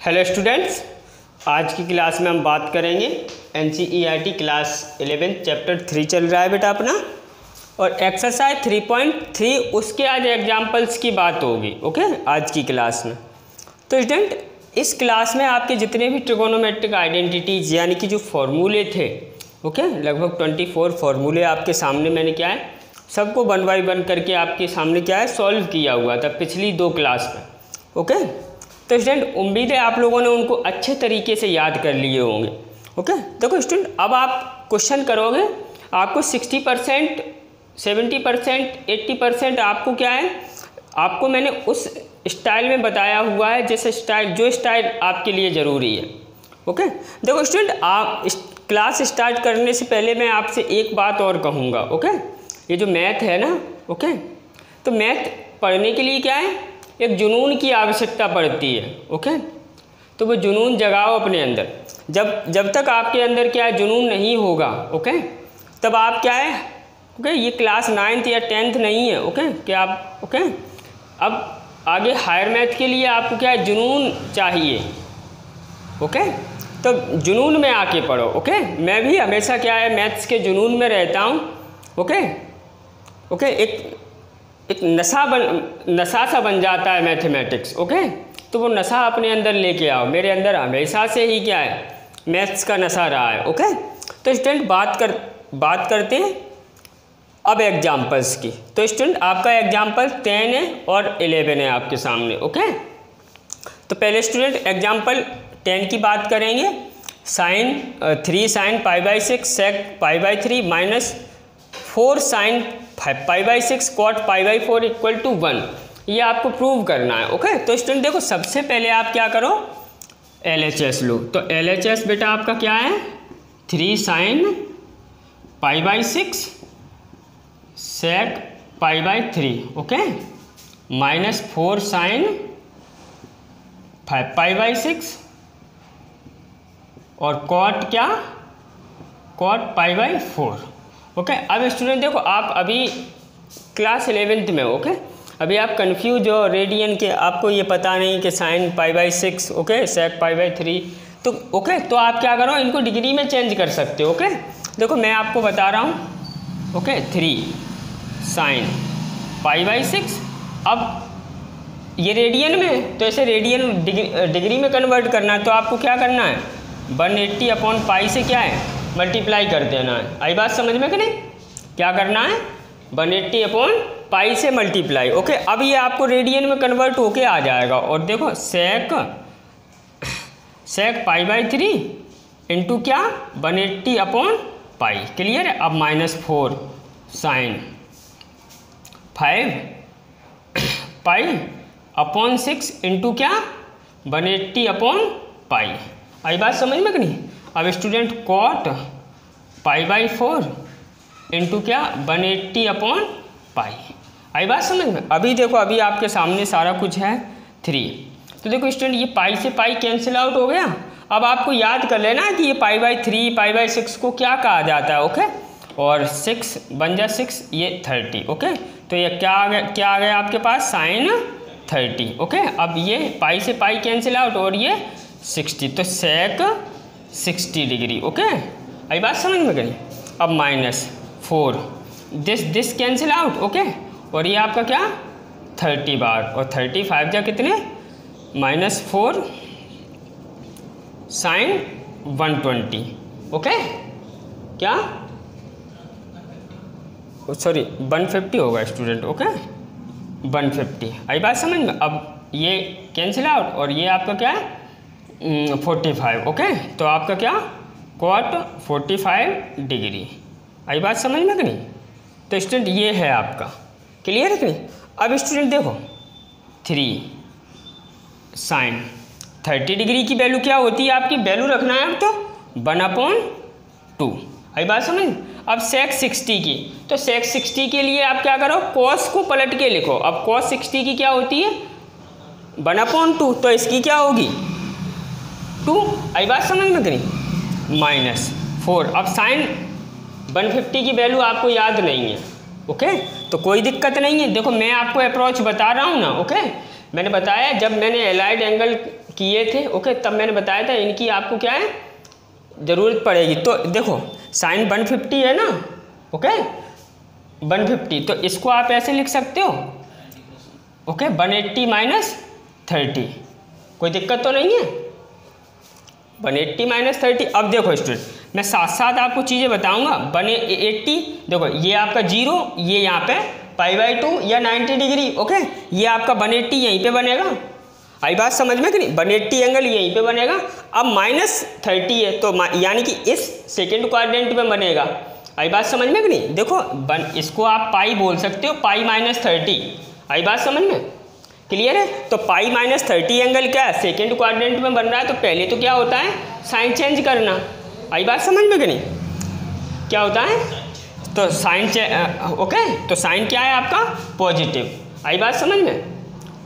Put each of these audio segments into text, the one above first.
Hello students, आज की class में हम बात करेंगे NCERT क्लास 11 चैप्टर 3 चल रहा है बेटा अपना, और एक्सरसाइज 3.3 उसके आज एग्जाम्पल्स की बात होगी। ओके, आज की क्लास में तो स्टूडेंट इस क्लास में आपके जितने भी ट्रिगोनोमेट्रिक आइडेंटिटीज यानी कि जो फॉर्मूले थे, ओके, लगभग 24 फॉर्मूले आपके सामने मैंने क्या है सबको 1 बाय 1 करके आपके सामने क्या है सॉल्व किया हुआ था पिछली 2 क्लास में। ओके, तो स्टूडेंट उम्मीद है आप लोगों ने उनको अच्छे तरीके से याद कर लिए होंगे। ओके, देखो स्टूडेंट अब आप क्वेश्चन करोगे, आपको 60%, 70%, 80% आपको क्या है, आपको मैंने उस स्टाइल में बताया हुआ है जैसे जो स्टाइल आपके लिए ज़रूरी है। ओके, देखो स्टूडेंट आप क्लास स्टार्ट करने से पहले मैं आपसे एक बात और कहूँगा। ओके, ये जो मैथ है ना, ओके, तो मैथ पढ़ने के लिए क्या है, एक जुनून की आवश्यकता पड़ती है। ओके, तो वो जुनून जगाओ अपने अंदर। जब तक आपके अंदर क्या है जुनून नहीं होगा, ओके, तब आप क्या है, ओके, ये क्लास 9th या 10th नहीं है। ओके, क्या आप, ओके, अब आगे हायर मैथ के लिए आपको क्या है जुनून चाहिए। ओके, तो जुनून में आके पढ़ो। ओके, मैं भी हमेशा क्या है मैथ्स के जुनून में रहता हूँ। ओके, ओके, एक नशा सा बन जाता है मैथमेटिक्स। ओके, तो वो नशा अपने अंदर लेके आओ। मेरे अंदर हमेशा से ही क्या है मैथ्स का नशा रहा है। ओके, तो स्टूडेंट बात करते हैं अब एग्जाम्पल्स की। तो स्टूडेंट आपका एग्जाम्पल 10 है और 11 है आपके सामने। ओके, तो पहले स्टूडेंट एग्जाम्पल 10 की बात करेंगे। 3 sin π/6 sec π/3 minus 4 sin π/6 cot π/4 equal to 1, ये आपको प्रूव करना है। ओके, तो स्टूडेंट देखो सबसे पहले आप क्या करो, LHS लो। तो LHS बेटा आपका क्या है 3 sin π/6 sec π/3, okay, minus 4 sin π/6 और cot क्या cot π/4। ओके, अब स्टूडेंट देखो आप अभी क्लास 11th में। ओके, अभी आप कंफ्यूज हो रेडियन के, आपको ये पता नहीं कि साइन π/6, ओके, सेक π/3, तो ओके, तो आप क्या करो इनको डिग्री में चेंज कर सकते हो। ओके, देखो मैं आपको बता रहा हूँ। ओके, 3 sin π/6, अब ये रेडियन में, तो ऐसे रेडियन डिग्री में कन्वर्ट करना है, तो आपको क्या करना है 180/π से क्या है मल्टीप्लाई कर देना है। आई बात समझ में कि नहीं, क्या करना है 180/π से मल्टीप्लाई। ओके, अब ये आपको रेडियन में कन्वर्ट होके आ जाएगा, और देखो सेक π/3 इंटू क्या 180/π, क्लियर है। अब माइनस 4 sin 5π/6 इंटू क्या 180/π। आई बात समझ में कि नहीं। अब स्टूडेंट cot π/4 इंटू क्या 180/π। आई बात समझ में। अभी देखो अभी आपके सामने सारा कुछ है 3, तो देखो स्टूडेंट ये पाई से पाई कैंसिल आउट हो गया। अब आपको याद कर लेना कि ये π/3 π/6 को क्या कहा जाता है। ओके, और 6 बन जा 6, ये 30। ओके, तो ये क्या आ गया आपके पास sin 30। ओके, अब ये पाई से पाई कैंसिल आउट और ये 60, तो सेक 60 डिग्री। ओके, आई बात समझ में गई। अब minus 4 this cancel out. Okay, और ये आपका क्या 30 बार, और 35 जा कितने -4 sin 120। ओके, क्या सॉरी 150 होगा स्टूडेंट। ओके, 150। आई बात समझ में। अब ये कैंसिल आउट और ये आपका क्या है 45। ओके, तो आपका क्या cot 45 डिग्री। आई बात समझ में कि नहीं। तो स्टूडेंट ये है आपका, क्लियर है कि नहीं। अब स्टूडेंट देखो 3 sin 30 डिग्री की वैल्यू क्या होती है आपकी, वैल्यू रखना है अब तो 1/2। आई बात समझ। अब सेक 60 की, तो सेक 60 के लिए आप क्या करो cos को पलट के लिखो। अब cos 60 की क्या होती है 1/2, तो इसकी क्या होगी 2। आई बात समझ में करी -4। अब साइन 150 की वैल्यू आपको याद नहीं है। ओके, तो कोई दिक्कत नहीं है। देखो मैं आपको अप्रोच बता रहा हूँ ना। ओके, मैंने बताया जब मैंने एलाइड एंगल किए थे, ओके, तब मैंने बताया था इनकी आपको क्या है ज़रूरत पड़ेगी। तो देखो साइन 150 है ना, ओके, 150, तो इसको आप ऐसे लिख सकते हो, ओके, 180 माइनस 30, कोई दिक्कत तो नहीं है, 180 माइनस 30। अब देखो स्टूडेंट मैं साथ साथ आपको चीज़ें बताऊंगा। 180 देखो ये आपका 0, ये यहाँ पे π/2 या 90 डिग्री, ओके, ये आपका 180 यहीं पे बनेगा, आई बात समझ में कि नहीं, 180 एंगल यहीं पे बनेगा। अब -30 है तो यानी कि इस सेकेंड क्वाड्रेंट में बनेगा, आई बात समझ में कि नहीं। देखो इसको आप पाई बोल सकते हो, π-30, आई बात समझ में, क्लियर है। तो π-30 एंगल क्या है सेकेंड क्वाड्रेंट में बन रहा है, तो पहले तो क्या होता है साइन चेंज करना, आई बात समझ में कि नहीं, क्या होता है तो साइन ओके, तो साइन क्या है आपका पॉजिटिव, आई बात समझ में,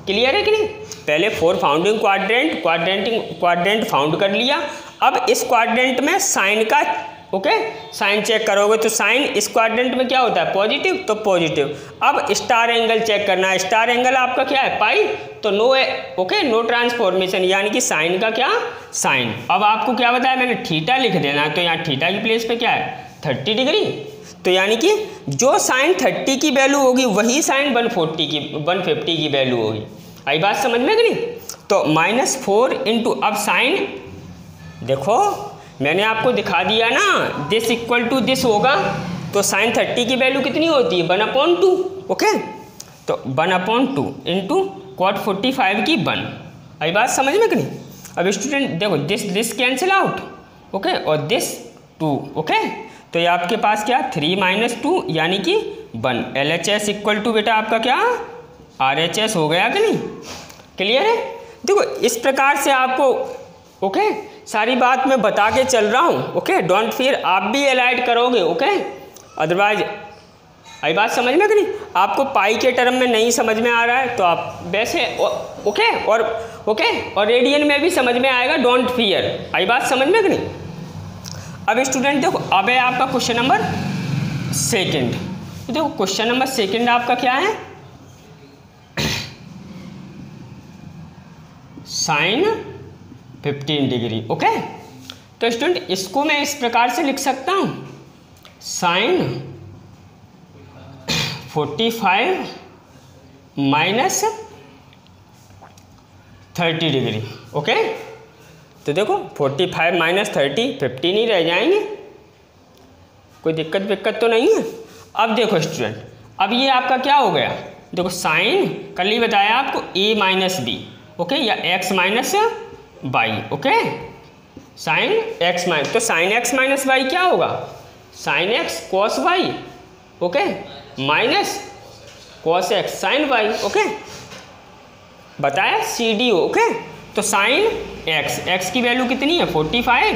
क्लियर है कि नहीं। पहले 4 फाउंडिंग क्वाड्रेंट फाउंड कर लिया। अब इस क्वाड्रेंट में साइन का, ओके, साइन चेक करोगे तो साइन इस क्वाड्रेंट में क्या होता है पॉजिटिव, तो पॉजिटिव। अब स्टार एंगल चेक करना है, स्टार एंगल आपका क्या है पाई, तो नो है, ओके, नो ट्रांसफॉर्मेशन, यानी कि साइन का क्या साइन। अब आपको क्या बताया मैंने, थीटा लिख देना है, तो यहाँ थीटा की प्लेस पे क्या है 30 डिग्री, तो यानी कि जो साइन 30 की वैल्यू होगी वही साइन 150 की वैल्यू होगी, आई बात समझ में कि नहीं। तो -4 इंटू, अब साइन देखो मैंने आपको दिखा दिया ना, दिस इक्वल टू दिस होगा, तो साइन 30 की वैल्यू कितनी होती है 1/2, ओके, तो 1/2 इंटू cot 45 की 1, आई बात समझ में कि नहीं। अब स्टूडेंट देखो दिस कैंसिल आउट, ओके, और दिस 2, ओके, तो ये आपके पास क्या 3 - 2 यानी कि 1, LHS इक्वल टू बेटा आपका क्या RHS हो गया कि नहीं, क्लियर है। देखो इस प्रकार से आपको, ओके, सारी बात मैं बता के चल रहा हूँ, ओके, डोंट फियर, आप भी एलाइड करोगे, ओके, अदरवाइज, आई बात समझ में कि नहीं। आपको पाई के टर्म में नहीं समझ में आ रहा है तो आप वैसे, ओके, और रेडियन में भी समझ में आएगा, डोंट फियर, आई बात समझ में कि नहीं। अब स्टूडेंट देखो अब है आपका क्वेश्चन नंबर 2, देखो क्वेश्चन नंबर 2 आपका क्या है, साइन 15 डिग्री, ओके, तो स्टूडेंट इसको मैं इस प्रकार से लिख सकता हूँ, साइन 45 माइनस 30 डिग्री, ओके, तो देखो 45 माइनस 30 15 ही रह जाएंगे, कोई दिक्कत तो नहीं है। अब देखो स्टूडेंट, अब ये आपका क्या हो गया, देखो साइन कल ही बताया आपको a माइनस बी, ओके, या x minus Y, okay, sine x minus, तो साइन x माइनस वाई क्या होगा, sine x cos Y, okay, minus cos x sine Y, okay, बताया CD, ओके, तो साइन x की वैल्यू कितनी है 45,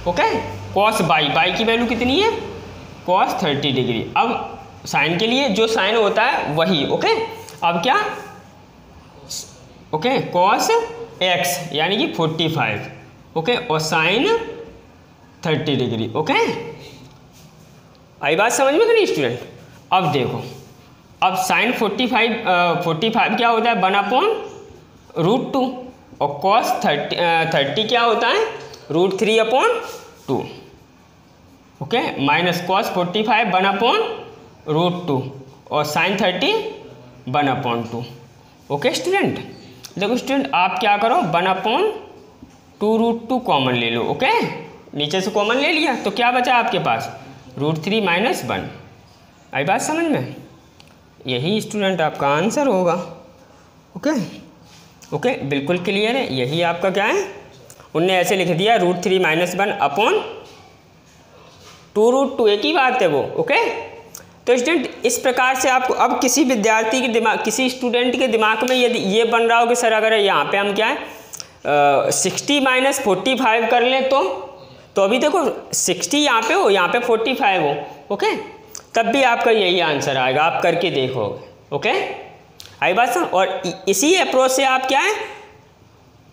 okay, cos Y की वैल्यू कितनी है कॉस 30 डिग्री। अब साइन के लिए जो साइन होता है वही, ओके, अब क्या, ओके, कॉस x यानी कि 45, ओके, और साइन 30 डिग्री, ओके, आई बात समझ में कि नहीं स्टूडेंट। अब देखो, अब साइन 45 क्या होता है 1/√2, और कॉस 30 क्या होता है √3/2, ओके, माइनस कॉस 45 1/√2 और साइन 30 1/2, ओके स्टूडेंट। देखो स्टूडेंट आप क्या करो 1/2√2 कॉमन ले लो, ओके, नीचे से कॉमन ले लिया तो क्या बचा आपके पास √3 - 1, आई बात समझ में, यही स्टूडेंट आपका आंसर होगा, ओके, बिल्कुल क्लियर है, यही आपका क्या है, उनने ऐसे लिख दिया √3 - 1/2√2, एक ही बात है वो, ओके। तो स्टूडेंट इस प्रकार से आपको, अब किसी विद्यार्थी के दिमाग, किसी स्टूडेंट के दिमाग में यदि ये बन रहा हो कि सर अगर यहाँ पे हम क्या है 60 - 45 कर लें तो अभी देखो 60 यहाँ पे हो, यहाँ पे 45 हो, ओके, तब भी आपका यही आंसर आएगा, आप करके देखोगे, ओके, आई बात समझ। और इसी अप्रोच से आप क्या है,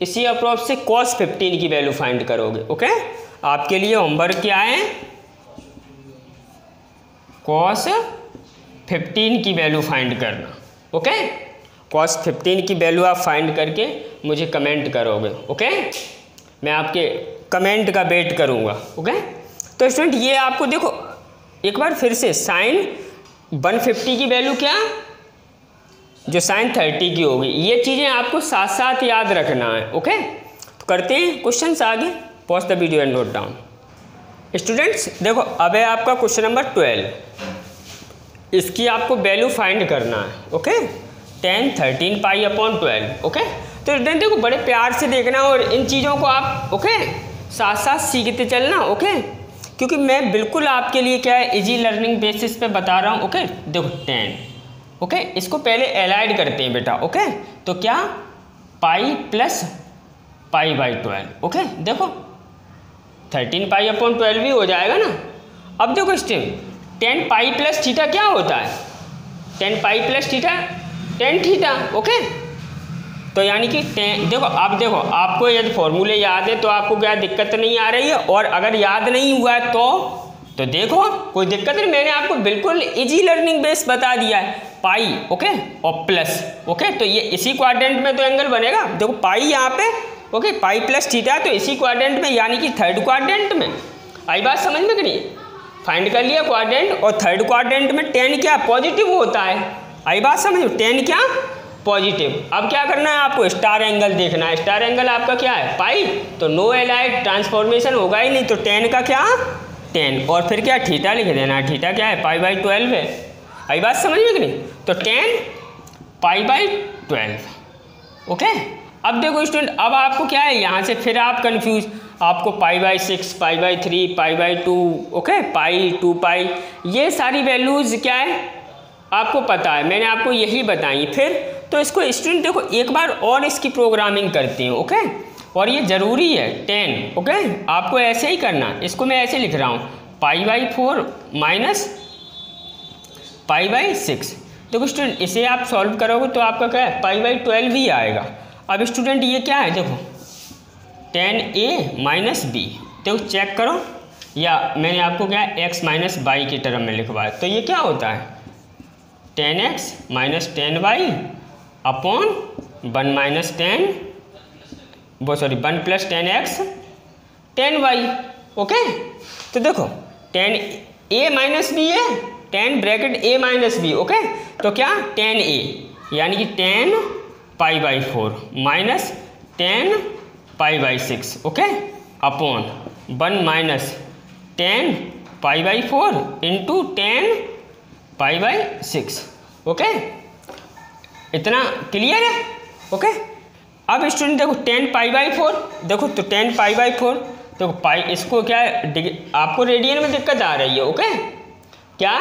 इसी अप्रोच से cos 15 की वैल्यू फाइंड करोगे, ओके। आपके लिए होमवर्क क्या है, cos 15 की वैल्यू फाइंड करना, ओके, cos 15 की वैल्यू आप फाइंड करके मुझे कमेंट करोगे। ओके, मैं आपके कमेंट का वेट करूँगा। ओके, तो स्टूडेंट ये आपको देखो एक बार फिर से साइन 150 की वैल्यू क्या जो साइन 30 की होगी, ये चीज़ें आपको साथ साथ याद रखना है। ओके, तो करते हैं क्वेश्चन आगे। Pause the video and note down. Students देखो अब है आपका क्वेश्चन नंबर 12, इसकी आपको वैल्यू फाइंड करना है। Okay, 10 13 pi upon 12। ओके, तो स्टूडेंट देखो बड़े प्यार से देखना और इन चीज़ों को आप ओके साथ साथ सीखते चलना। ओके, क्योंकि मैं बिल्कुल आपके लिए क्या है इजी लर्निंग बेसिस पे बता रहा हूँ। ओके, देखो 10। ओके, इसको पहले एलाइड करते हैं बेटा। ओके, तो क्या pi plus pi by 12। Okay, देखो 13 पाई अपॉन 12 भी हो जाएगा ना। अब देखो स्टेम 10 पाई प्लस थीटा क्या होता है, 10 pi plus theta 10 theta. Okay, तो यानी कि देखो अब देखो आपको यदि फॉर्मूले याद है तो आपको क्या दिक्कत नहीं आ रही है, और अगर याद नहीं हुआ है तो देखो कोई दिक्कत नहीं, मैंने आपको बिल्कुल इजी लर्निंग बेस बता दिया है। पाई ओके और प्लस। ओके, तो ये इसी क्वाड्रेंट में तो एंगल बनेगा। देखो पाई यहाँ पे ओके, पाई प्लस थीटा तो इसी क्वाड्रेंट में यानी कि थर्ड क्वाड्रेंट में। आई बात समझ में कि नहीं? फाइंड कर लिया क्वाड्रेंट, और थर्ड क्वाड्रेंट में 10 क्या पॉजिटिव होता है। आई बात समझ में, 10 क्या पॉजिटिव। अब क्या करना है आपको स्टार एंगल देखना है। स्टार एंगल आपका क्या है पाई, तो नो एलाइड ट्रांसफॉर्मेशन होगा ही नहीं, तो 10 का क्या 10, और फिर क्या थीटा लिख देना है। थीटा क्या है पाई बाई 12 है। आई बात समझ में कि नहीं? तो 10 पाई बाई 12। ओके, अब देखो स्टूडेंट अब आपको क्या है यहाँ से फिर आप कंफ्यूज, आपको पाई by 6 pi by 3 pi by 2 okay पाई 2 पाई, ये सारी वैल्यूज़ क्या है आपको पता है, मैंने आपको यही बताई। फिर तो इसको स्टूडेंट देखो एक बार और इसकी प्रोग्रामिंग करते हैं। ओके, और ये ज़रूरी है 10। ओके, आपको ऐसे ही करना, इसको मैं ऐसे लिख रहा हूँ पाई बाई 4 माइनस पाई बाई 6। देखो स्टूडेंट इसे आप सॉल्व करोगे तो आपका क्या है पाई बाई 12 ही आएगा। अब स्टूडेंट ये क्या है देखो 10a माइनस बी, देखो चेक करो, या मैंने आपको क्या है x माइनस वाई की टर्म में लिखवाया, तो ये क्या होता है 10x minus 10y upon 1 minus 10 1 plus 10x 10y। Okay, तो देखो 10a माइनस बी है, 10 bracket a minus B. Okay, तो क्या 10a यानी कि 10 pi by 4 minus 10 pi by 6 okay upon 1 minus 10 pi by 4 into 10 pi by 6। Okay, इतना clear है? Okay, अब स्टूडेंट देखो 10 पाई बाई 4, देखो तो 10 पाई बाई 4, देखो पाई इसको क्या है आपको रेडियन में दिक्कत आ रही है। ओके, क्या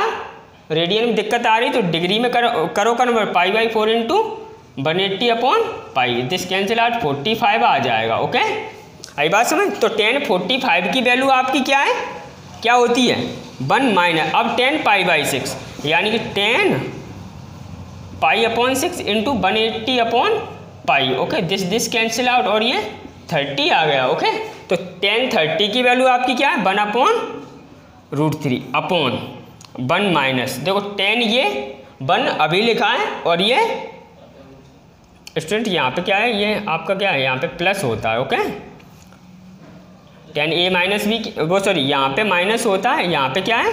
रेडियन में दिक्कत आ रही तो डिग्री में करो convert, pi by 4 into 180 upon pi, this cancel out 45 आ जाएगा। ओके, आई बात समझ? तो 10 45 की वैल्यू आपकी क्या है, क्या होती है 1 माइनस, अब 10 पाई बाई 6 यानी कि 10 pi upon 6 into 180 upon pi. Okay, this cancel out और ये 30 आ गया। ओके, तो 10 30 की वैल्यू आपकी क्या है 1 अपॉन √3 अपॉन 1 माइनस, देखो 10 ये 1 अभी लिखा है, और ये स्टूडेंट यहाँ पे क्या है ये आपका क्या है यहाँ पे प्लस होता है। ओके, 10a माइनस बी वो सॉरी यहाँ पे माइनस होता है, यहाँ पे क्या है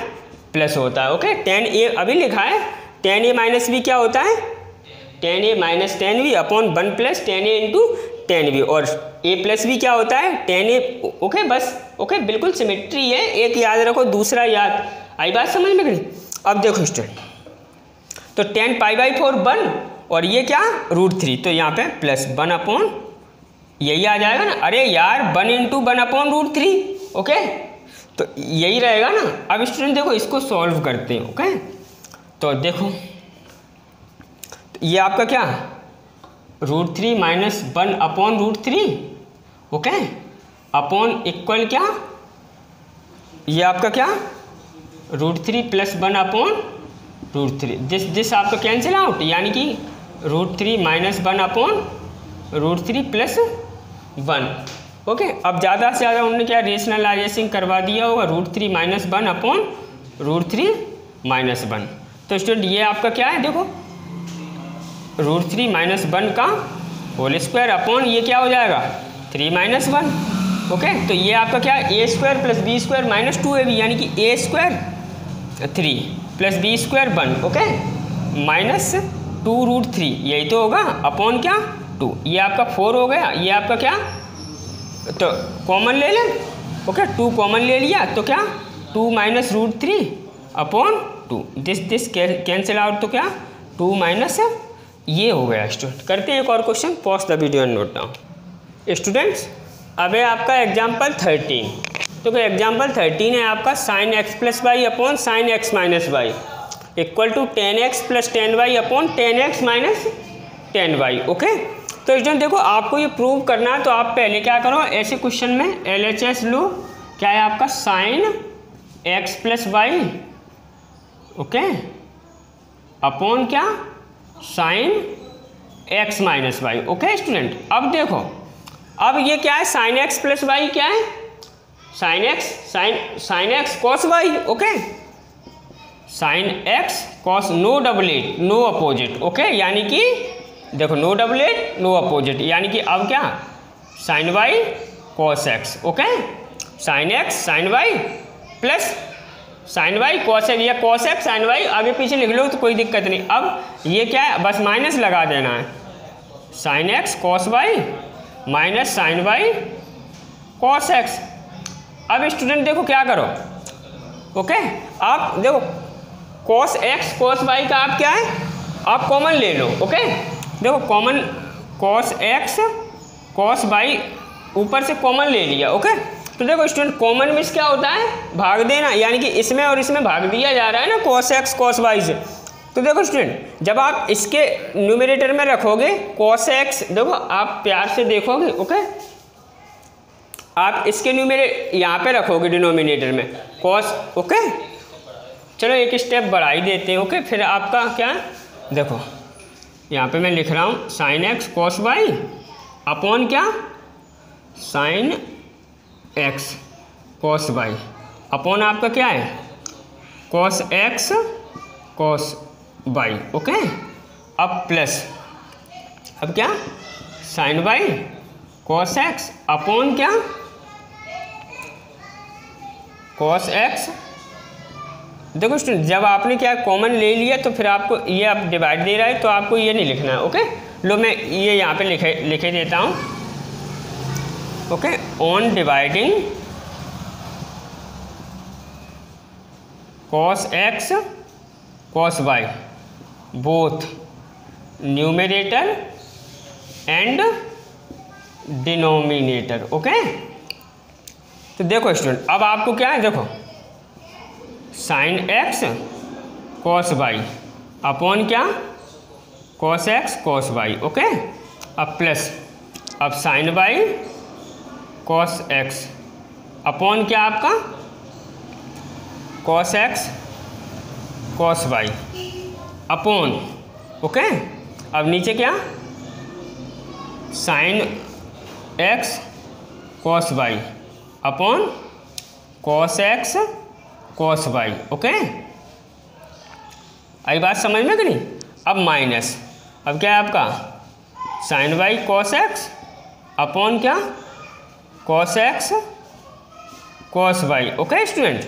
प्लस होता है। ओके, 10a अभी लिखा है, 10a माइनस बी क्या होता है 10a minus 10b upon 1 plus 10a into 10b, और a प्लस b क्या होता है 10a। ओके, बस ओके बिल्कुल सिमेट्री है, एक याद रखो दूसरा याद। आई बात समझ में? अब देखो स्टूडेंट, तो 10 पाई बाई 4 1 और ये क्या √3, तो यहाँ पे प्लस 1 अपॉन यही आ जाएगा ना। अरे यार 1 इंटू 1 अपॉन √3। ओके, तो यही रहेगा ना। अब स्टूडेंट देखो इसको सॉल्व करते हैं। ओके, तो देखो तो ये आपका क्या √3 minus 1 upon √3 okay upon equal क्या ये आपका क्या √3 प्लस 1 अपॉन √3, दिस आपका कैंसिल आउट, यानी कि √3 माइनस 1 अपॉन √3 प्लस 1। ओके, अब ज़्यादा से ज़्यादा उन्होंने क्या रेशनलाइजेशन करवा दिया होगा √3 माइनस 1 अपॉन √3 माइनस 1। तो स्टूडेंट ये आपका क्या है देखो √3 माइनस 1 का होल स्क्वायर अपॉन ये क्या हो जाएगा 3 माइनस 1। ओके, तो ये आपका क्या है A square plus B square minus 2ab, यानी कि A square 3 plus B square 1, okay, minus 2√3, यही तो होगा, अपॉन क्या 2, ये आपका 4 हो गया, ये आपका क्या, तो कॉमन ले लें, ओके, 2 कॉमन ले लिया तो क्या 2 minus √3 upon 2, this cancel out, तो क्या 2 माइनस, ये हो गया। स्टूडेंट करते हैं एक और question, pause the video and note down. Students अब है आपका एग्जाम्पल 13, तो एग्जाम्पल 13 है आपका sine X plus Y upon sine X minus Y equal to 10x plus 10y upon 10x minus 10y, okay. तो स्टूडेंट देखो आपको ये प्रूव करना है, तो आप पहले क्या करो, ऐसे क्वेश्चन में LHS लो, क्या है आपका sine x plus Y, okay, upon क्या sine x minus Y, okay student. अब देखो, अब ये क्या है साइन x प्लस वाई, क्या है sine x cos Y, okay, sine x cos, no doublet no opposite, okay, यानी कि देखो नो डबलेट नो अपोजिट, यानी कि अब क्या sine y cos x, okay, sine x sine y plus sine y cos x या cos x sine y, आगे पीछे लिख लो तो कोई दिक्कत नहीं। अब ये क्या है, बस माइनस लगा देना है, sine x cos y minus sine y cos x। अब स्टूडेंट देखो क्या करो, ओके, आप देखो कॉस x कॉस y का आप क्या है, आप कॉमन ले लो, ओके, देखो common cos x cos y ऊपर से कॉमन ले लिया, ओके। तो देखो स्टूडेंट कॉमन में क्या होता है, भाग देना, यानी कि इसमें और इसमें भाग दिया जा रहा है ना कॉस x कॉस y से। तो देखो स्टूडेंट जब आप इसके न्यूमरेटर में रखोगे कॉस x, देखो आप प्यार से देखोगे, ओके, आप इसके न्यूमरेटर यहाँ पे रखोगे डिनोमिनेटर में कॉस, ओके, चलो एक स्टेप बढ़ा ही देते हैं, ओके, फिर आपका क्या देखो यहाँ पे मैं लिख रहा हूँ sine x cos Y upon क्या sine x cos Y upon आपका क्या है cos x cos Y, okay. अब प्लस, अब क्या sine Y cos x upon क्या कॉस एक्स। देखो स्टूडेंट जब आपने क्या कॉमन ले लिया तो फिर आपको ये आप डिवाइड दे रहा है तो आपको ये नहीं लिखना है, ओके। लो मैं ये यहाँ पे लिखे देता हूँ, okay, on dividing cos x cos y both numerator and denominator, okay. तो देखो स्टूडेंट अब आपको क्या है, देखो sine x cos Y upon क्या cos x cos Y, okay. अब प्लस, अब sine Y cos x upon क्या आपका cos x cos Y upon, okay. अब नीचे क्या sine x cos Y upon cos x cos Y, okay. आई बात समझ में कि नहीं। अब माइनस, अब क्या है आपका sine Y cos x upon क्या cos x cos Y, okay student.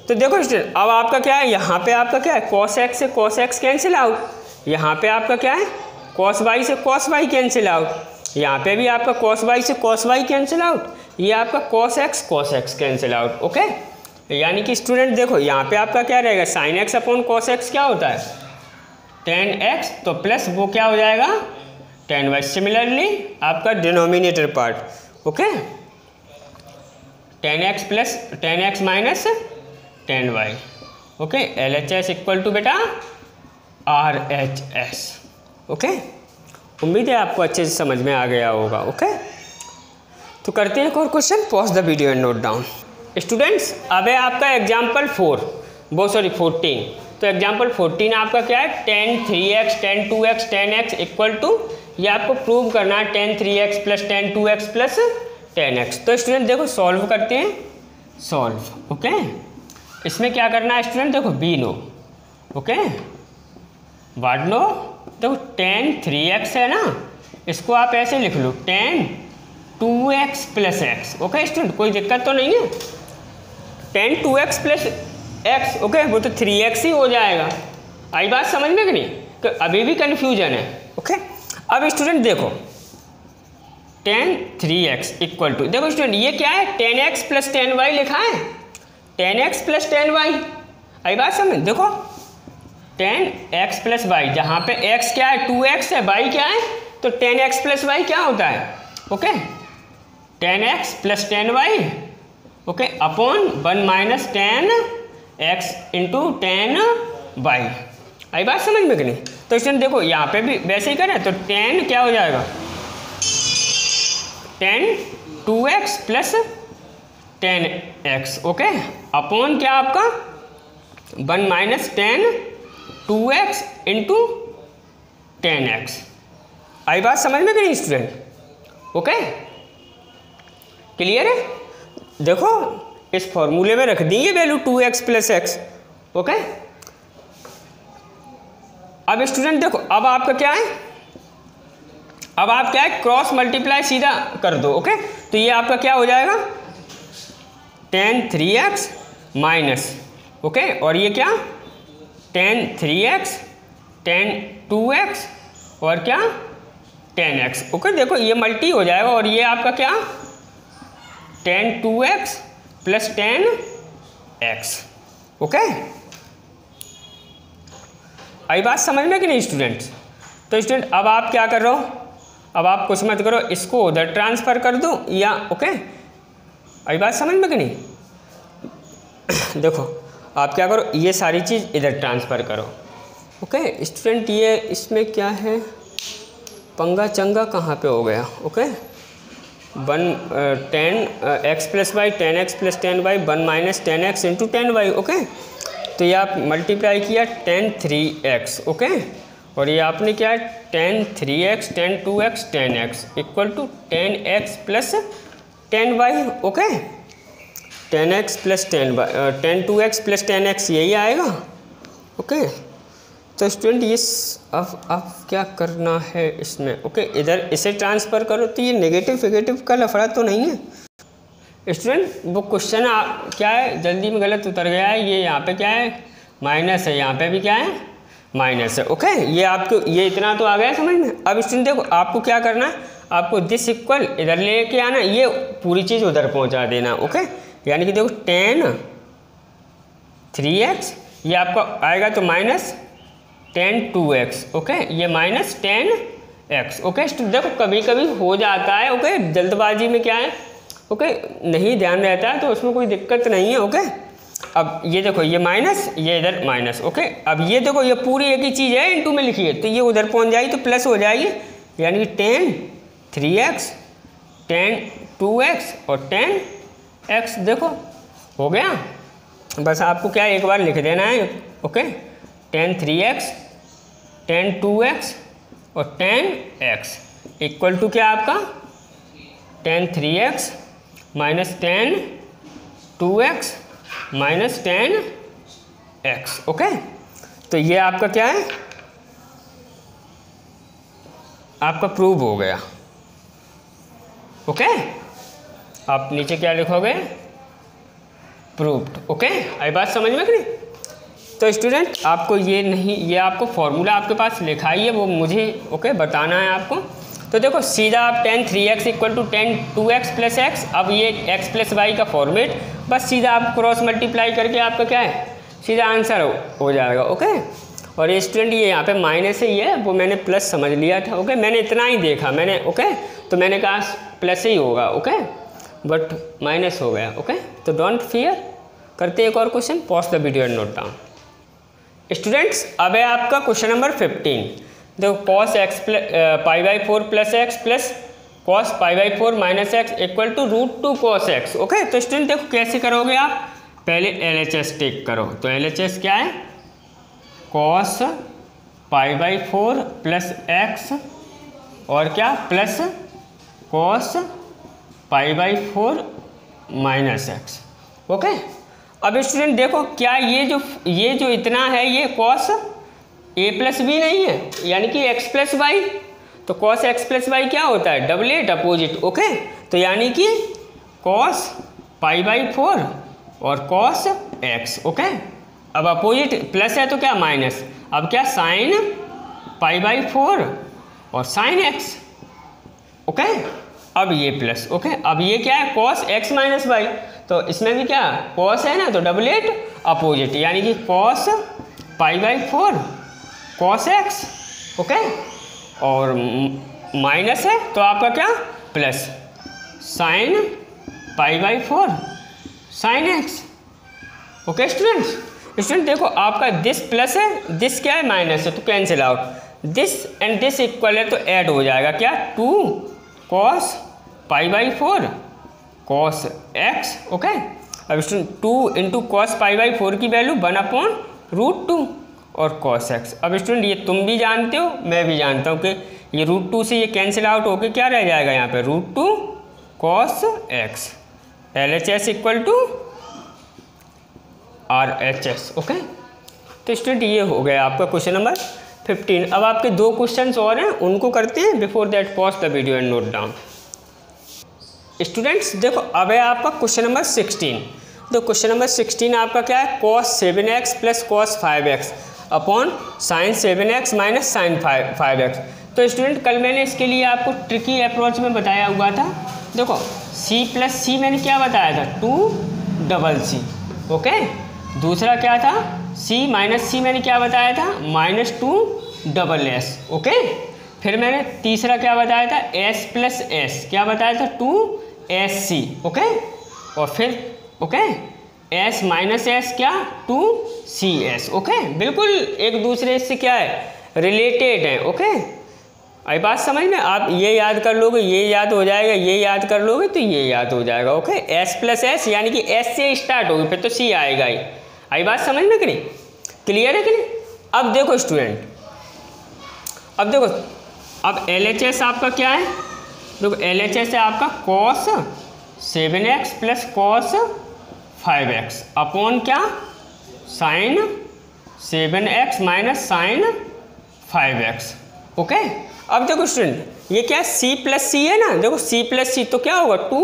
तो देखो स्टूडेंट अब आपका क्या है, यहाँ पे आपका क्या है कॉस एक्स से कॉस एक्स कैंसिल आउट, यहाँ पे आपका क्या है कॉस वाई से कॉस वाई कैंसिल आउट, यहाँ पे भी आपका कॉस वाई से कॉस वाई कैंसिल आउट, ये आपका cos x cancel out, okay. यानी कि स्टूडेंट देखो यहाँ पे आपका क्या रहेगा sine x upon cos x क्या होता है 10x, तो प्लस वो क्या हो जाएगा 10y। सिमिलरली आपका denominator part, okay, 10x plus 10x minus 10y, okay. LHS equal to बेटा RHS, ओके। उम्मीद है आपको अच्छे से समझ में आ गया होगा, ओके। तो करते हैं एक और question, pause the video and note down. Students अब है आपका एग्जाम्पल 14। तो एग्जाम्पल 14 आपका क्या है 10 3x 10 2x 10x equal to, ये आपको प्रूव करना है 10 3x plus 10 2x plus 10x। तो स्टूडेंट देखो सॉल्व करते हैं, सॉल्व, ओके। इसमें क्या करना है स्टूडेंट, देखो बी नो, ओके, वाट नो, देखो 10 3x है ना इसको आप ऐसे लिख लो tan 2x plus X. Okay student, कोई दिक्कत तो नहीं है। tan 2x plus X, okay, वो तो 3x ही हो जाएगा। आई बात समझ में कि नहीं? तो अभी भी कन्फ्यूजन है। ओके, अब स्टूडेंट देखो tan 3x इक्वल टू, देखो स्टूडेंट ये क्या है, tan x plus tan y लिखा है, tan x plus tan y। आई बात समझ? देखो tan x प्लस वाई, जहाँ पे x क्या है 2x है, y क्या है, तो tan x प्लस वाई क्या होता है, okay, tan x plus tan y, okay, upon 1 minus tan x into tan y। आई बात समझ में कि नहीं? तो स्टूडेंट देखो यहाँ पे भी वैसे ही करें तो tan क्या हो जाएगा, tan 2x plus tan x, okay, upon क्या आपका 1 minus tan 2x into tan x। आई बात समझ में कि नहीं स्टूडेंट? ओके, क्लियर है? देखो इस फॉर्मूले में रख दी ये value 2x plus X. Okay, अब स्टूडेंट देखो अब आपका क्या है, अब आप क्या है क्रॉस मल्टीप्लाई सीधा कर दो। ओके, तो ये आपका क्या हो जाएगा tan 3x माइनस, ओके, और ये क्या tan 3x tan 2x और क्या tan x। ओके, देखो ये मल्टी हो जाएगा और ये आपका क्या tan 2x plus tan x। Okay, आई बात समझ में कि नहीं स्टूडेंट्स? तो स्टूडेंट अब आप क्या कर रहे हो, अब आप कुछ मत करो, इसको उधर ट्रांसफ़र कर दो या, ओके, आई बात समझ में कि नहीं? देखो आप क्या करो, ये सारी चीज़ इधर ट्रांसफ़र करो। ओके स्टूडेंट, ये इसमें क्या है, पंगा चंगा कहाँ पे हो गया? Okay, tan x plus Y, tan x plus tan y, 1 minus tan x into tan y। Okay, तो ये आप मल्टीप्लाई किया tan 3x, ओके, और ये आपने क्या है tan 3x tan 2x tan x equal to tan x plus tan y। Okay, tan x plus tan y, tan 2x plus tan x यही आएगा। ओके, तो स्टूडेंट ये अब क्या करना है इसमें, ओके, इधर इसे ट्रांसफ़र करो तो ये नेगेटिव का लफड़ा तो नहीं है स्टूडेंट। वो क्वेश्चन क्या है जल्दी में गलत उतर गया है, ये यहाँ पे क्या है माइनस है, यहाँ पे भी क्या है माइनस है। ओके, ये आपको ये इतना तो आ गया समझ में। अब स्टूडेंट देखो आपको क्या करना है, आपको दिस इक्वल इधर लेके आना, ये पूरी चीज़ उधर पहुँचा देना। ओके, यानी कि देखो tan 3x ये आपका आएगा तो माइनस tan 2x। ओके, ये minus tan x। Okay student, देखो कभी कभी हो जाता है, ओके, जल्दबाजी में क्या है, ओके, नहीं ध्यान रहता है तो उसमें कोई दिक्कत नहीं है। ओके, अब ये देखो ये माइनस, ये इधर माइनस। ओके, अब ये देखो ये पूरी एक ही चीज़ है, इनटू में लिखिए तो ये उधर पहुंच जाएगी तो प्लस हो जाएगी, यानी कि tan 3x tan 2x और tan x। देखो हो गया, बस आपको क्या एक बार लिख देना है। Okay, tan 3x tan 2x और tan x इक्वल टू क्या आपका tan 3x minus tan 2x minus tan x। Okay, तो ये आपका क्या है, आपका प्रूव हो गया। ओके, आप नीचे क्या लिखोगे, प्रूव्ड। ओके, आई बात समझ में कि नहीं? तो स्टूडेंट आपको ये नहीं, ये आपको फॉर्मूला आपके पास लिखा ही है, वो मुझे ओके बताना है आपको। तो देखो सीधा आप tan 3x equal to tan 2x plus X, अब ये x प्लस वाई का फॉर्मेट, बस सीधा आप क्रॉस मल्टीप्लाई करके आपका क्या है सीधा आंसर हो जाएगा। ओके, और ये स्टूडेंट ये यहाँ पे माइनस ही है, वो मैंने प्लस समझ लिया था। ओके, मैंने इतना ही देखा मैंने, ओके, तो मैंने कहा प्लस ही होगा। ओके, बट माइनस हो गया। ओके, तो डोंट फियर। करते एक और question, pause the video and note down. Students अब है आपका क्वेश्चन नंबर 15। देखो cos x pi by 4 plus X plus cos pi by 4 minus X equal to √2 cos x। Okay, तो स्टूडेंट देखो कैसे करोगे आप, पहले LHS टेक करो। तो LHS क्या है, cos pi by 4 plus x और क्या plus cos pi by 4 minus x. Okay, अब स्टूडेंट देखो क्या ये जो इतना है ये cos a प्लस बी नहीं है, यानी कि x प्लस वाई, तो कॉस एक्स प्लस वाई क्या होता है, डबल एट अपोजिट। ओके, तो यानी कि कॉस पाई बाई 4 और कॉस एक्स। ओके, अब अपोजिट प्लस है तो क्या माइनस, अब क्या साइन पाई बाई 4 और साइन एक्स। ओके, अब ये प्लस। ओके, अब ये क्या है, कॉस एक्स माइनस वाई, तो इसमें भी क्या कॉस है ना, तो डबल एट अपोजिट, यानी कि cos pi by 4 cos x. Okay, और माइनस है तो आपका क्या plus sine pi by 4 sine x. Okay student देखो आपका दिस प्लस है, दिस क्या है माइनस है, तो cancel out, this and this equal है तो ऐड हो जाएगा क्या 2 cos pi by 4 cos x. Okay, अब student 2 into cos pi by 4 की वैल्यू 1/√2 और कॉस एक्स। अब स्टूडेंट ये तुम भी जानते हो, मैं भी जानता हूँ कि ये √2 से ये कैंसिल आउट होके क्या रह जाएगा यहाँ पे √2 cos X. LHS equal to RHS। Okay, तो स्टूडेंट ये हो गया आपका क्वेश्चन नंबर 15। अब आपके 2 क्वेश्चंस और हैं, उनको करते हैं। Before that pause the video and note down. Students देखो अब है आपका क्वेश्चन नंबर 16। तो क्वेश्चन नंबर 16 आपका क्या है, cos 7x plus cos 5x upon sine 7x minus sine 5x। तो स्टूडेंट कल मैंने इसके लिए आपको ट्रिकी अप्रोच में बताया हुआ था। देखो c प्लस सी मैंने क्या बताया था 2CC। ओके, दूसरा क्या था c माइनस सी मैंने क्या बताया था -2SS। ओके, फिर मैंने तीसरा क्या बताया था s प्लस एस क्या बताया था 2SC। ओके, और फिर ओके s माइनस एस क्या 2CS। ओके, बिल्कुल एक दूसरे से क्या है रिलेटेड है। ओके, आई बात समझ में, आप ये याद कर लोगे ये याद हो जाएगा, ये याद कर लोगे तो ये याद हो जाएगा। ओके, s प्लस एस यानी कि s से स्टार्ट होगी फिर तो c आएगा ही। आई बात समझ में कि नहीं, क्लियर है कि नहीं। अब देखो स्टूडेंट, अब देखो अब LHS आपका क्या है, देखो LHS है आपका cos 7x plus cos 5x upon क्या sine 7x minus sine 5x। Okay, अब देखो स्टूडेंट ये क्या c प्लस सी है ना, देखो c प्लस सी तो क्या होगा 2,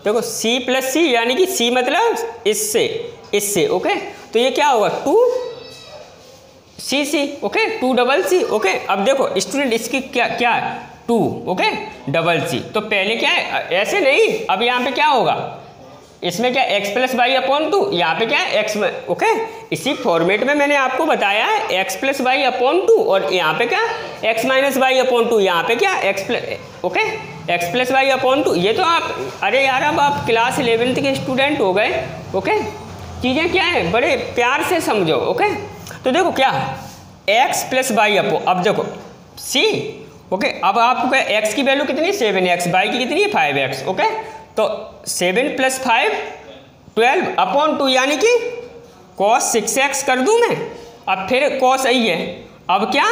देखो c प्लस सी यानी कि c मतलब इससे। ओके, तो ये क्या होगा 2CC। Okay, 2CC। ओके, अब देखो स्टूडेंट इसकी क्या है 2 ओके डबल सी, तो पहले क्या है ऐसे नहीं, अब यहाँ पे क्या होगा इसमें क्या x प्लस वाई अपॉन 2, यहाँ पे क्या है x में। ओके, इसी फॉर्मेट में मैंने आपको बताया है x प्लस वाई अपॉन 2 और यहाँ पे क्या x माइनस वाई अपॉन 2, यहाँ पे क्या x plus okay x plus Y upon 2। ये तो आप अरे यार अब आप क्लास 11th के स्टूडेंट हो गए। ओके, चीज़ें क्या है बड़े प्यार से समझो। ओके, तो देखो क्या x प्लस वाई अपॉन, अब देखो c। ओके, अब आपको x की वैल्यू कितनी 7x, y की कितनी है 5x। ओके, तो 7 प्लस 5 12 अपॉन 2 यानी कि cos 6x कर दूं मैं, अब फिर cos आई है, अब क्या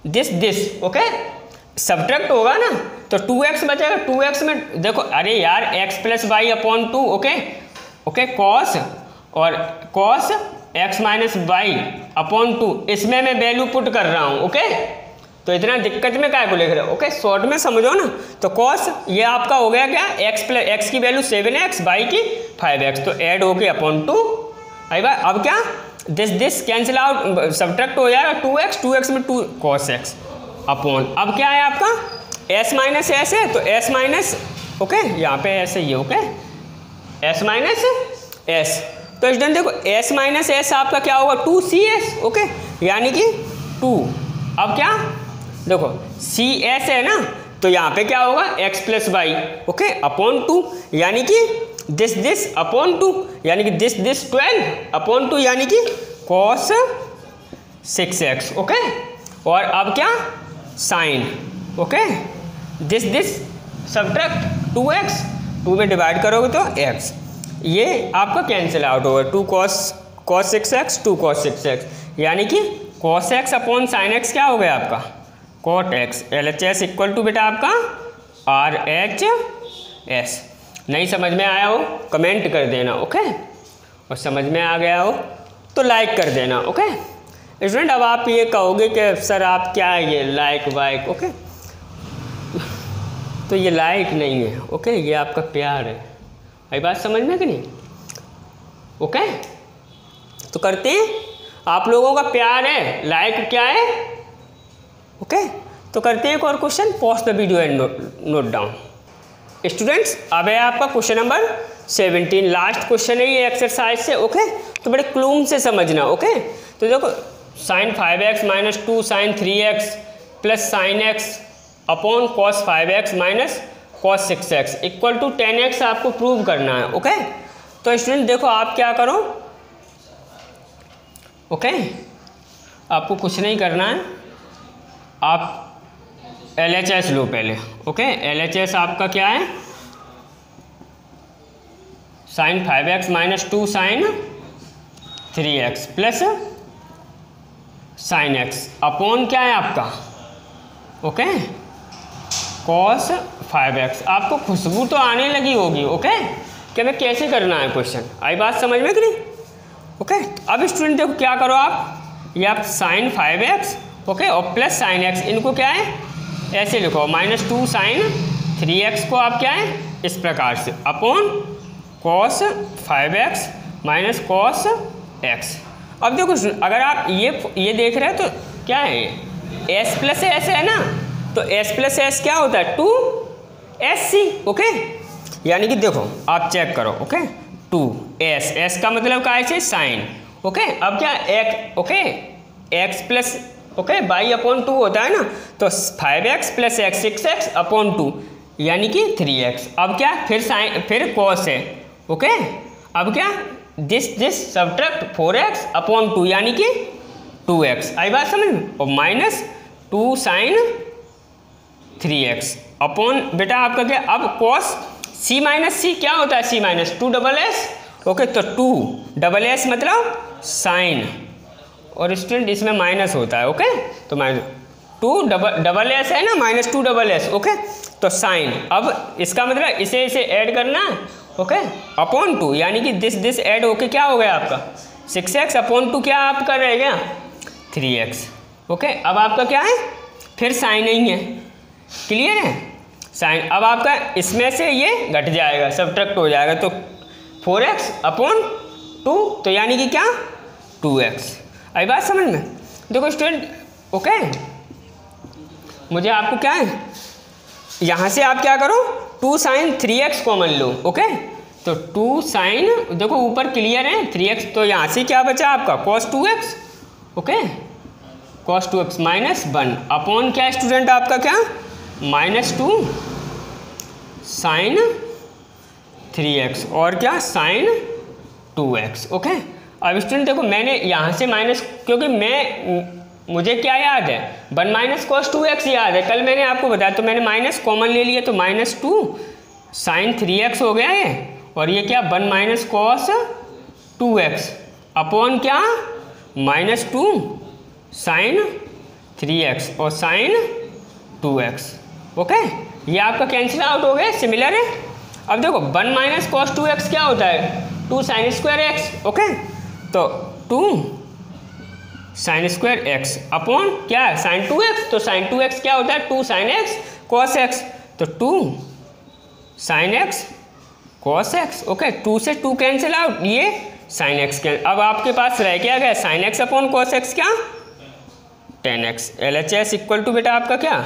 दिस ओके सब्ट्रैक्ट होगा ना तो 2x बचेगा, 2x में देखो अरे यार x plus Y upon 2 okay cos और cos x minus Y upon 2 इसमें मैं वैल्यू पुट कर रहा हूँ। ओके, तो इतना दिक्कत में काय को लिख रहे हो। ओके, शॉर्ट में समझो ना, तो cos ये आपका हो गया क्या x की वैल्यू 7x y की 5x, तो ऐड हो गया अपॉन 2। आई बात, अब क्या दिस कैंसिल आउट सब्ट्रैक्ट हो जाएगा 2x में 2 cos x अपॉन, अब क्या है आपका s माइनस एस है तो s माइनस ओके यहाँ पे ऐसे ही ओके s माइनस एस, तो स्टूडेंट देखो s माइनस एस आपका क्या होगा 2CS। ओके, यानी कि 2, अब क्या देखो CS है ना तो यहाँ पे क्या होगा x plus Y okay upon 2 यानी कि दिस अपॉन 2 यानी कि दिस 12 अपॉन 2 यानी कि cos 6x। ओके, और अब क्या sign okay this subtract 2x 2 में डिवाइड करोगे तो x, ये आपका कैंसिल आउट होगा 2 cos 6x 2 cos 6x यानी कि cos x upon sine x क्या हो गया आपका cot x। LHS equal to बेटा आपका RHS। नहीं समझ में आया हो कमेंट कर देना। ओके, और समझ में आ गया हो तो लाइक कर देना। ओके स्टूडेंट अब आप ये कहोगे कि सर आप क्या है ये लाइक वाइक, ओके, तो ये लाइक नहीं है, ओके, ये आपका प्यार है। आई बात समझ में कि नहीं? ओके, तो करते हैं, आप लोगों का प्यार है, लाइक क्या है, ओके, तो करते हैं एक और question. Pause the video and note down. Students अब है आपका क्वेश्चन नंबर 17, लास्ट क्वेश्चन है ये एक्सरसाइज से, ओके, तो बड़े क्लूम से समझना, ओके। तो देखो sine 5x minus 2 sine 3x plus sine x upon cos 5x minus cos 6x equal to 10x आपको प्रूव करना है, ओके। तो स्टूडेंट देखो आप क्या करो, ओके, आपको कुछ नहीं करना है, आप LHS लो पहले, ओके। LHS आपका क्या है, sine 5x minus 2 sine 3x plus sine x upon क्या है आपका, ओके, कॉस 5x। आपको खुशबू तो आने लगी होगी, ओके, कि हमें कैसे करना है क्वेश्चन। आई बात समझ में कि नहीं? ओके, अब स्टूडेंट देखो क्या करो आप, ये आप साइन 5x, ओके, और प्लस साइन x, इनको क्या है ऐसे लिखो, माइनस 2 साइन 3x को आप क्या है इस प्रकार से upon cos 5x minus cos x। अब देखो अगर आप ये देख रहे हैं तो क्या है s प्लस एस है ना, तो s प्लस एस क्या होता है 2sc, ओके, यानी कि देखो आप चेक करो, ओके, 2s का मतलब क्या है साइन, ओके। अब क्या x, okay, x plus, okay, by upon 2 होता है ना, तो 5x plus x 6x upon 2 यानी कि 3x। अब क्या फिर साइन फिर कॉस है, ओके, अब क्या दिस सब्ट्रैक्ट 4x अपॉन 2 यानी कि 2x। आई बात समझ में? और माइनस 2 साइन 3x अपॉन बेटा आपका क्या, अब कॉस c माइनस सी क्या होता है, c minus 2 double S, okay, तो 2 डबल एस मतलब साइन, और स्टूडेंट इसमें माइनस होता है, ओके, तो माइनस 2 डबल एस है ना, माइनस 2 डबल एस, ओके, तो साइन। अब इसका मतलब इसे ऐड करना है, ओके, अपॉन 2 यानी कि दिस ऐड होके क्या हो गया आपका 6x अपॉन 2 क्या आपका रह गया 3x, ओके। अब आपका क्या है फिर साइन नहीं है, क्लियर है साइन। अब आपका इसमें से ये घट जाएगा, सब्ट्रैक्ट हो जाएगा, तो 4x अपॉन 2, तो यानी कि क्या 2x। आई बात समझ में? देखो स्टूडेंट, ओके, मुझे आपको क्या है यहाँ से आप क्या करो 2 साइन 3x कॉमन लो, ओके, तो 2 साइन देखो ऊपर क्लियर है 3x, तो यहाँ से क्या बचा आपका cos 2x, okay, cos 2x minus 1 upon क्या स्टूडेंट आपका क्या माइनस 2 साइन 3x और क्या साइन 2x, ओके। अब स्टूडेंट देखो मैंने यहाँ से माइनस, क्योंकि मुझे क्या याद है 1 माइनस कॉस 2x याद है, कल मैंने आपको बताया, तो मैंने माइनस कॉमन ले लिया, तो माइनस 2 साइन 3x हो गया ये, और ये क्या 1 माइनस कॉस 2x अपॉन क्या माइनस 2 साइन 3x और साइन 2x, ओके, ये आपका कैंसिल आउट हो गया, सिमिलर है। अब देखो 1 माइनस कॉस 2x क्या होता है 2 साइन स्क्वायर x, ओके, तो 2 साइन स्क्वायर x अपॉन क्या है साइन 2x, तो साइन 2x क्या होता है 2 साइन x कॉस x, तो 2 sine x cos x, okay, 2 से 2 कैंसिल आउट, ये साइन x कैंसिल। अब आपके पास रह क्या गया sine x upon cos x क्या 10x। LHS इक्वल टू बेटा आपका क्या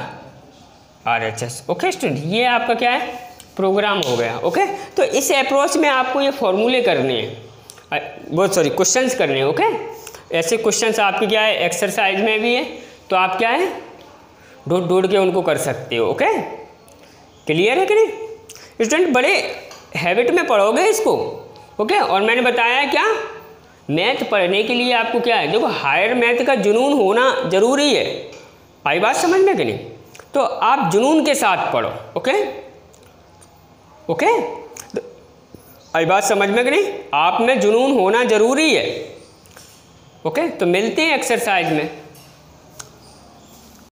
RHS, ओके स्टूडेंट, ये आपका क्या है प्रोग्राम हो गया, ओके। तो इस अप्रोच में आपको ये फॉर्मूले करने हैं, बहुत सॉरी क्वेश्चंस करने हैं, ओके। ऐसे क्वेश्चंस आपके क्या है एक्सरसाइज में भी है, तो आप क्या है ढूंढ के उनको कर सकते हो, ओके, क्लियर है कि नहीं स्टूडेंट? बड़े हैबिट में पढ़ोगे इसको, ओके। और मैंने बताया क्या मैथ पढ़ने के लिए आपको क्या है देखो हायर मैथ का जुनून होना ज़रूरी है। आई बात समझ में कि नहीं? तो आप जुनून के साथ पढ़ो, ओके ओके, आई बात समझ में कि नहीं? आप में जुनून होना ज़रूरी है, ओके। तो मिलते हैं एक्सरसाइज में।